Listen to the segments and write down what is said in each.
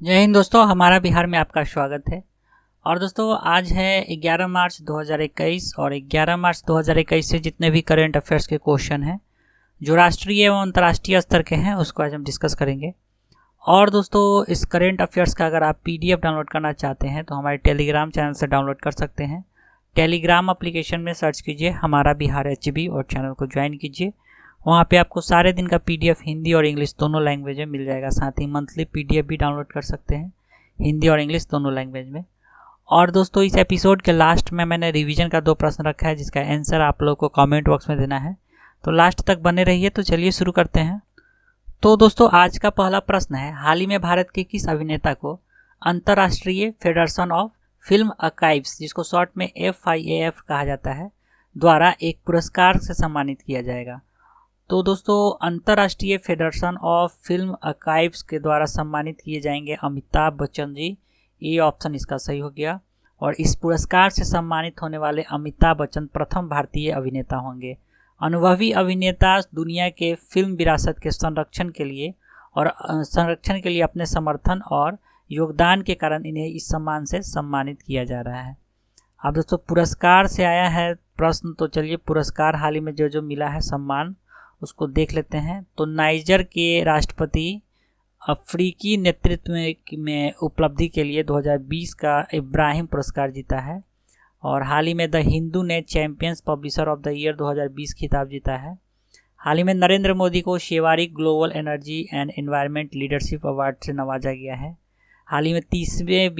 जय हिंद दोस्तों, हमारा बिहार में आपका स्वागत है। और दोस्तों आज है 11 मार्च 2021 और 11 मार्च 2021 से जितने भी करंट अफेयर्स के क्वेश्चन हैं जो राष्ट्रीय एवं अंतर्राष्ट्रीय स्तर के हैं उसको आज हम डिस्कस करेंगे। और दोस्तों इस करंट अफेयर्स का अगर आप पीडीएफ डाउनलोड करना चाहते हैं तो हमारे टेलीग्राम चैनल से डाउनलोड कर सकते हैं। टेलीग्राम एप्लीकेशन में सर्च कीजिए हमारा बिहार एचबी और चैनल को ज्वाइन कीजिए। वहाँ पे आपको सारे दिन का पीडीएफ हिंदी और इंग्लिश दोनों लैंग्वेज में मिल जाएगा। साथ ही मंथली पीडीएफ भी डाउनलोड कर सकते हैं हिंदी और इंग्लिश दोनों लैंग्वेज में। और दोस्तों इस एपिसोड के लास्ट में मैंने रिवीजन का 2 प्रश्न रखा है जिसका आंसर आप लोगों को कमेंट बॉक्स में देना है, तो लास्ट तक बने रहिए। तो चलिए शुरू करते हैं। तो दोस्तों आज का पहला प्रश्न है, हाल ही में भारत के किस अभिनेता को अंतर्राष्ट्रीय फेडरेशन ऑफ फिल्म आर्काइव्स, जिसको शॉर्ट में FIAF कहा जाता है, द्वारा एक पुरस्कार से सम्मानित किया जाएगा? तो दोस्तों अंतर्राष्ट्रीय फेडरेशन ऑफ फिल्म आर्काइव्स के द्वारा सम्मानित किए जाएंगे अमिताभ बच्चन जी। ये ऑप्शन इसका सही हो गया। और इस पुरस्कार से सम्मानित होने वाले अमिताभ बच्चन प्रथम भारतीय अभिनेता होंगे। अनुभवी अभिनेता दुनिया के फिल्म विरासत के संरक्षण के लिए अपने समर्थन और योगदान के कारण इन्हें इस सम्मान से सम्मानित किया जा रहा है। अब दोस्तों पुरस्कार से आया है प्रश्न, तो चलिए पुरस्कार हाल ही में जो मिला है सम्मान उसको देख लेते हैं। तो नाइजर के राष्ट्रपति अफ्रीकी नेतृत्व में उपलब्धि के लिए 2020 का इब्राहिम पुरस्कार जीता है। और हाल ही में द हिंदू ने champions publisher of the year 2020 खिताब जीता है। हाल ही में नरेंद्र मोदी को CERAWeek global energy and environment leadership award से नवाजा गया है। हाल ही में 30वें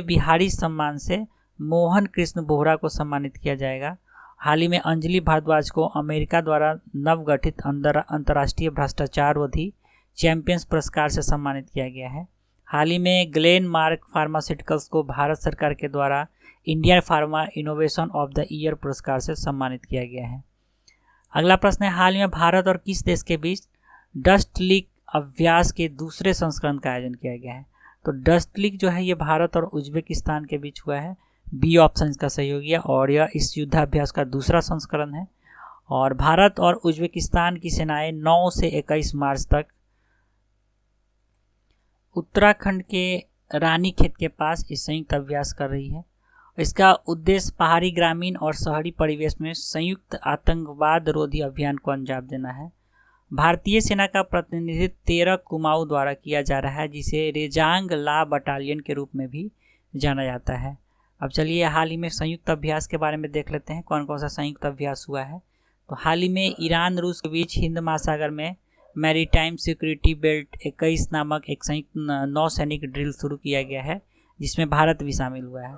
बिहारी सम्मान से मोहन कृष्ण बोहरा को सम्मानित किया जाएगा। हाल ही में अंजलि भारद्वाज को अमेरिका द्वारा नवगठित अंतर्राष्ट्रीय भ्रष्टाचाररोधी चैंपियंस पुरस्कार से सम्मानित किया गया है। हाल ही में ग्लेन मार्क फार्मास्यूटिकल्स को भारत सरकार के द्वारा Indian pharma innovation of the year पुरस्कार से सम्मानित किया गया है। अगला प्रश्न है, हाल ही में भारत और किस देश के बीच डस्ट लीक अभ्यास के दूसरे संस्करण का आयोजन किया गया है? तो डस्ट लीक जो है ये भारत और उज्बेकिस्तान के बीच हुआ है। बी ऑप्शन इसका सही हो गया। और यह इस युद्धाभ्यास का दूसरा संस्करण है। और भारत और उज्बेकिस्तान की सेनाएं 9 से 21 मार्च तक उत्तराखंड के रानीखेत के पास इस संयुक्त अभ्यास कर रही है। इसका उद्देश्य पहाड़ी, ग्रामीण और शहरी परिवेश में संयुक्त आतंकवाद रोधी अभियान को अंजाम देना है। भारतीय सेना का प्रतिनिधित्व 13 कुमाऊं द्वारा किया जा रहा है, जिसे रेजांग ला बटालियन के रूप में भी जाना जाता है। अब चलिए हाल ही में संयुक्त अभ्यास के बारे में देख लेते हैं कौन कौन सा संयुक्त अभ्यास हुआ है। तो हाल ही में ईरान रूस के बीच हिंद महासागर में मैरीटाइम सिक्योरिटी बेल्ट 21 नामक एक संयुक्त नौसैनिक ड्रिल शुरू किया गया है, जिसमें भारत भी शामिल हुआ है।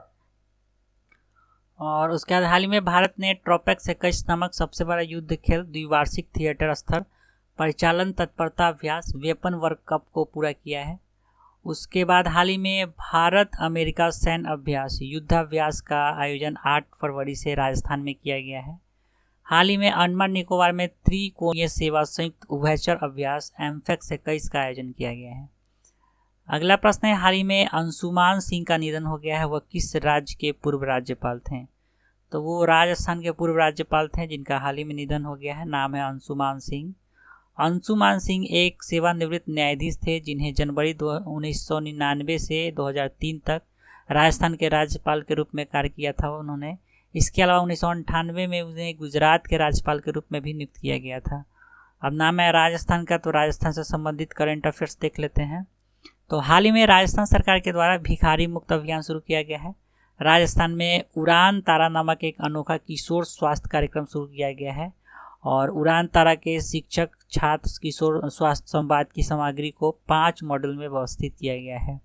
और उसके बाद हाल ही में भारत ने ट्रोपेक्स 21 नामक सबसे बड़ा युद्ध खेल द्विवार्षिक थिएटर स्तर परिचालन तत्परता अभ्यास वेपन वर्क कप को पूरा किया है। उसके बाद हाल ही में भारत अमेरिका सैन्य अभ्यास युद्धाभ्यास का आयोजन 8 फरवरी से राजस्थान में किया गया है। हाल ही में अंडमान निकोबार में त्रिकोणीय सेवा संयुक्त उभयचर अभ्यास एमफेक्स 21 का आयोजन किया गया है। अगला प्रश्न है, हाल ही में अंशुमान सिंह का निधन हो गया है, वह किस राज्य के पूर्व राज्यपाल थे? तो वो राजस्थान के पूर्व राज्यपाल थे जिनका हाल ही में निधन हो गया है। नाम है अंशुमान सिंह। अंशुमान सिंह एक सेवानिवृत्त न्यायाधीश थे जिन्हें जनवरी 1999 से 2003 तक राजस्थान के राज्यपाल के रूप में कार्य किया था उन्होंने। इसके अलावा 1998 में उन्हें गुजरात के राज्यपाल के रूप में भी नियुक्त किया गया था। अब नाम है राजस्थान का, तो राजस्थान से संबंधित करंट अफेयर्स देख लेते हैं। तो हाल ही में राजस्थान सरकार के द्वारा भिखारी मुक्त अभियान शुरू किया गया है। राजस्थान में उड़ान तारा नामक एक अनोखा किशोर स्वास्थ्य कार्यक्रम शुरू किया गया है। और उड़ान तारा के शिक्षक छात्र किशोर स्वास्थ्य संवाद की सामग्री को 5 मॉड्यूल में व्यवस्थित किया गया है।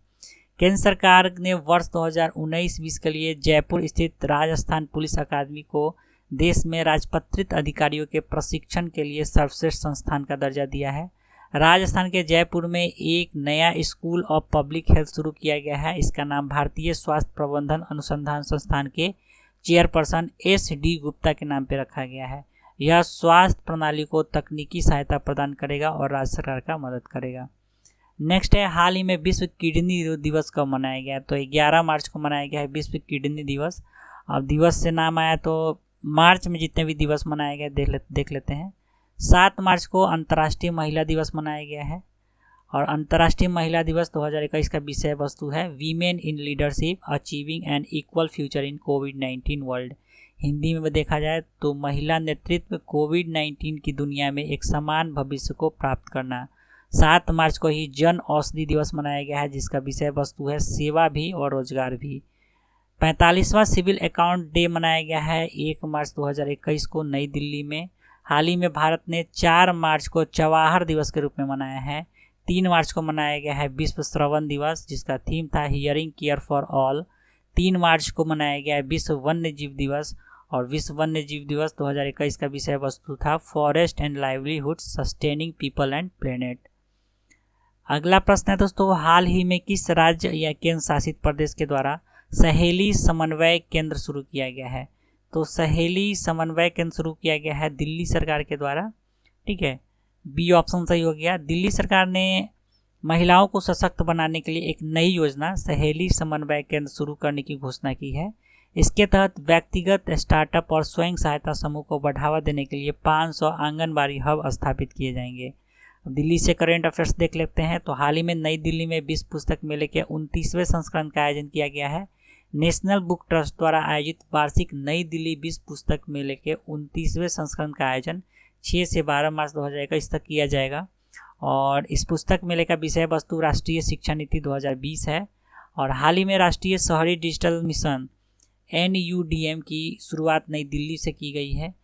केंद्र सरकार ने वर्ष 2019-20 के लिए जयपुर स्थित राजस्थान पुलिस अकादमी को देश में राजपत्रित अधिकारियों के प्रशिक्षण के लिए सर्वश्रेष्ठ संस्थान का दर्जा दिया है। राजस्थान के जयपुर में एक नया स्कूल ऑफ पब्लिक हेल्थ शुरू किया गया है। इसका नाम भारतीय स्वास्थ्य प्रबंधन अनुसंधान संस्थान के चेयरपर्सन SD गुप्ता के नाम पर रखा गया है। यह स्वास्थ्य प्रणाली को तकनीकी सहायता प्रदान करेगा और राज्य सरकार का मदद करेगा। नेक्स्ट है, हाल ही में विश्व किडनी दिवस कब मनाया गया? तो 11 मार्च को मनाया गया है विश्व किडनी दिवस। अब दिवस से नाम आया तो मार्च में जितने भी दिवस मनाए गए देख लेते हैं। 7 मार्च को अंतर्राष्ट्रीय महिला दिवस मनाया गया है। और अंतर्राष्ट्रीय महिला दिवस 2021 का विषय वस्तु है women in leadership achieving an equal future in कोविड-19 वर्ल्ड। हिंदी में देखा जाए तो महिला नेतृत्व कोविड-19 की दुनिया में एक समान भविष्य को प्राप्त करना। 7 मार्च को ही जन औषधि दिवस मनाया गया है जिसका विषय वस्तु है सेवा भी और रोजगार भी। 45वां सिविल अकाउंट डे मनाया गया है 1 मार्च 2021 को नई दिल्ली में। हाल ही में भारत ने 4 मार्च को जवाहर दिवस के रूप में मनाया है। 3 मार्च को मनाया गया है विश्व श्रवण दिवस जिसका थीम था हियरिंग केयर फॉर ऑल। 3 मार्च को मनाया गया है विश्व वन्य जीव दिवस और विश्व वन्य जीव दिवस 2021 का विषय वस्तु था forest and livelihood sustaining people and planet. अगला प्रश्न है दोस्तों, हाल ही में किस राज्य या केंद्र शासित प्रदेश के द्वारा सहेली समन्वय केंद्र शुरू किया गया है? तो सहेली समन्वय केंद्र शुरू किया गया है दिल्ली सरकार के द्वारा। ठीक है, बी ऑप्शन सही हो गया। दिल्ली सरकार ने महिलाओं को सशक्त बनाने के लिए एक नई योजना सहेली समन्वय केंद्र शुरू करने की घोषणा की है। इसके तहत व्यक्तिगत स्टार्टअप और स्वयं सहायता समूह को बढ़ावा देने के लिए 500 आंगनबाड़ी हब स्थापित किए जाएंगे। दिल्ली से करंट अफेयर्स देख लेते हैं। तो हाल ही में नई दिल्ली में विश्व पुस्तक मेले के 29वें संस्करण का आयोजन किया गया है। नेशनल बुक ट्रस्ट द्वारा आयोजित वार्षिक नई दिल्ली विश्व पुस्तक मेले के 29वें संस्करण का आयोजन 6 से 12 मार्च 2021 तक किया जाएगा। और इस पुस्तक मेले का विषय वस्तु राष्ट्रीय शिक्षा नीति 2020 है। और हाल ही में राष्ट्रीय शहरी डिजिटल मिशन NUDM की शुरुआत नई दिल्ली से की गई है।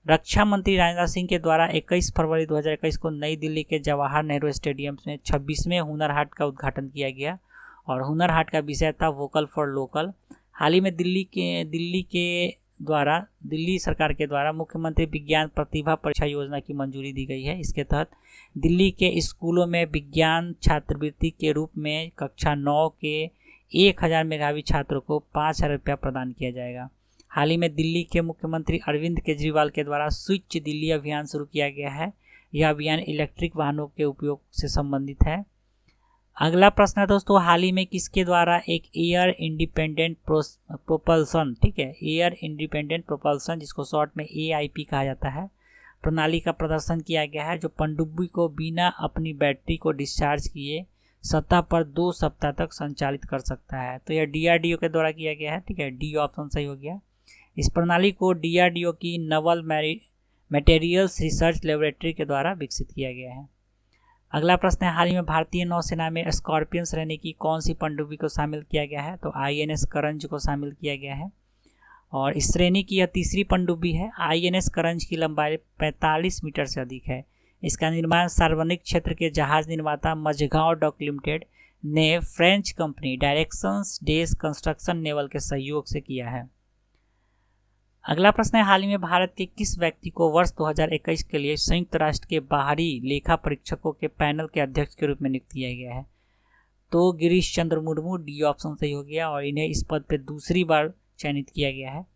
रक्षा मंत्री राजनाथ सिंह के द्वारा 21 फरवरी 2021 को नई दिल्ली के जवाहर नेहरू स्टेडियम में 26वें हुनर हाट का उद्घाटन किया गया और हुनर हाट का विषय था वोकल फॉर लोकल। हाल ही में दिल्ली सरकार के द्वारा मुख्यमंत्री विज्ञान प्रतिभा परीक्षा योजना की मंजूरी दी गई है। इसके तहत दिल्ली के स्कूलों में विज्ञान छात्रवृत्ति के रूप में कक्षा 9 के 1000 मेधावी छात्रों को 5,000 रुपया प्रदान किया जाएगा। हाल ही में दिल्ली के मुख्यमंत्री अरविंद केजरीवाल के द्वारा स्विच दिल्ली अभियान शुरू किया गया है। यह अभियान इलेक्ट्रिक वाहनों के उपयोग से संबंधित है। अगला प्रश्न है दोस्तों, हाल ही में किसके द्वारा एक एयर इंडिपेंडेंट प्रोपल्सन, ठीक है, एयर इंडिपेंडेंट प्रोपल्सन जिसको शॉर्ट में AIP कहा जाता है, प्रणाली का प्रदर्शन किया गया है जो पनडुब्बी को बिना अपनी बैटरी को डिस्चार्ज किए सतह पर 2 सप्ताह तक संचालित कर सकता है। तो यह DRDO के द्वारा किया गया है। ठीक है, डी ऑप्शन सही हो गया। इस प्रणाली को DRDO की नवल मटेरियल्स रिसर्च लेबोरेटरी के द्वारा विकसित किया गया है। अगला प्रश्न है, हाल ही में भारतीय नौसेना में स्कॉर्पियन श्रेणी की कौन सी पनडुब्बी को शामिल किया गया है? तो INS करंज को शामिल किया गया है और इस श्रेणी की यह तीसरी पनडुब्बी है। INS करंज की लंबाई 45 मीटर से अधिक है। इसका निर्माण सार्वजनिक क्षेत्र के जहाज निर्माता मझगांव डॉक लिमिटेड ने फ्रेंच कंपनी डायरेक्शंस डेस कंस्ट्रक्शन नेवल के सहयोग से किया है। अगला प्रश्न है, हाल ही में भारत के किस व्यक्ति को वर्ष 2021 के लिए संयुक्त राष्ट्र के बाहरी लेखा परीक्षकों के पैनल के अध्यक्ष के रूप में नियुक्त किया गया है? तो गिरीश चंद्र मुर्मू, डी ऑप्शन सही हो गया और इन्हें इस पद पर दूसरी बार चयनित किया गया है।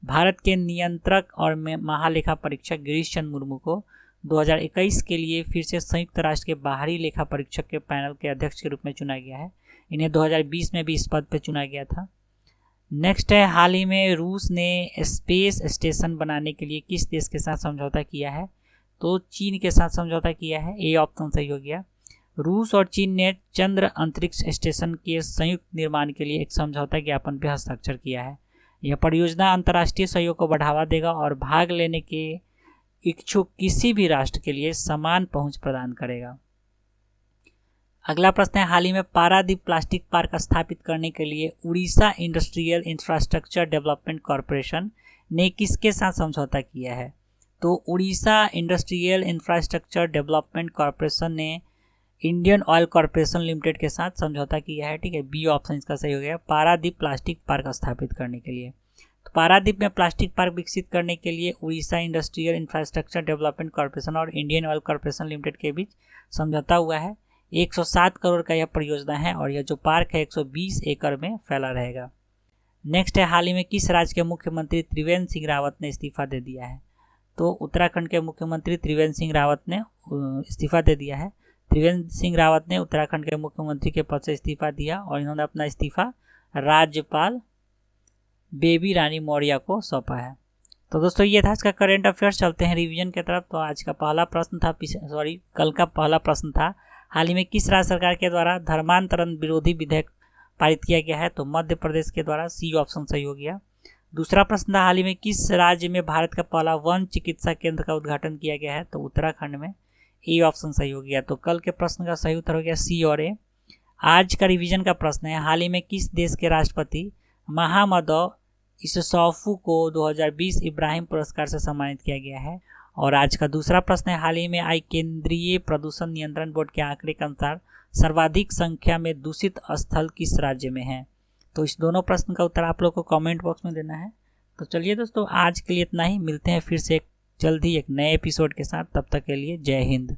भारत के नियंत्रक और महालेखा परीक्षक गिरीश चंद्र मुर्मू को 2021 के लिए फिर से संयुक्त राष्ट्र के बाहरी लेखा परीक्षक के पैनल के अध्यक्ष के रूप में चुना गया है। इन्हें 2020 में भी इस पद पर चुना गया था। नेक्स्ट है, हाल ही में रूस ने स्पेस स्टेशन बनाने के लिए किस देश के साथ समझौता किया है? तो चीन के साथ समझौता किया है। ए ऑप्शन सही हो गया। रूस और चीन ने चंद्र अंतरिक्ष स्टेशन के संयुक्त निर्माण के लिए एक समझौता ज्ञापन पर हस्ताक्षर किया है। यह परियोजना अंतर्राष्ट्रीय सहयोग को बढ़ावा देगा और भाग लेने के इच्छुक किसी भी राष्ट्र के लिए समान पहुंच प्रदान करेगा। अगला प्रश्न है, हाल ही में पारादीप प्लास्टिक पार्क स्थापित करने के लिए Orissa industrial infrastructure development corporation ने किसके साथ समझौता किया है? तो Orissa industrial infrastructure development corporation ने इंडियन ऑयल कॉरपोरेशन लिमिटेड के साथ समझौता किया है। ठीक है, बी ऑप्शन इसका सही हो गया, पारादीप प्लास्टिक पार्क स्थापित करने के लिए। तो पारादीप में प्लास्टिक पार्क विकसित करने के लिए Orissa industrial infrastructure development corporation और इंडियन ऑयल कॉरपोरेशन लिमिटेड के बीच समझौता हुआ है। 107 करोड़ का यह परियोजना है और यह जो पार्क है 120 एकड़ में फैला रहेगा। नेक्स्ट है, हाल ही में किस राज्य के मुख्यमंत्री त्रिवेंद्र सिंह रावत ने इस्तीफा दे दिया है? तो उत्तराखंड के मुख्यमंत्री त्रिवेंद्र सिंह रावत ने इस्तीफा दे दिया है। त्रिवेंद्र सिंह रावत ने उत्तराखंड के मुख्यमंत्री के पद से इस्तीफा दिया और इन्होंने अपना इस्तीफा राज्यपाल बेबी रानी मौर्य को सौंपा है। तो दोस्तों ये था इसका करंट अफेयर्स। चलते हैं रिवीजन की तरफ। तो आज का पहला प्रश्न था, कल का पहला प्रश्न था, हाल ही में किस राज्य सरकार के द्वारा धर्मांतरण विरोधी विधेयक पारित किया गया है? तो मध्य प्रदेश के द्वारा, सी ऑप्शन सही हो गया। दूसरा प्रश्न था, हाल ही में किस राज्य में भारत का पहला वन चिकित्सा केंद्र का उद्घाटन किया गया है? तो उत्तराखंड में, ए ऑप्शन सही हो गया। तो कल के प्रश्न का सही उत्तर हो गया सी और ए। आज का रिवीजन का प्रश्न है, हाल ही में किस देश के राष्ट्रपति महामदौ इससौफू को 2020 इब्राहिम पुरस्कार से सम्मानित किया गया है? और आज का दूसरा प्रश्न है, हाल ही में आई केंद्रीय प्रदूषण नियंत्रण बोर्ड के आंकड़े के अनुसार सर्वाधिक संख्या में दूषित स्थल किस राज्य में है? तो इस दोनों प्रश्न का उत्तर आप लोग को कमेंट बॉक्स में देना है। तो चलिए दोस्तों, आज के लिए इतना ही। मिलते हैं फिर से जल्द ही एक नए एपिसोड के साथ। तब तक के लिए जय हिंद।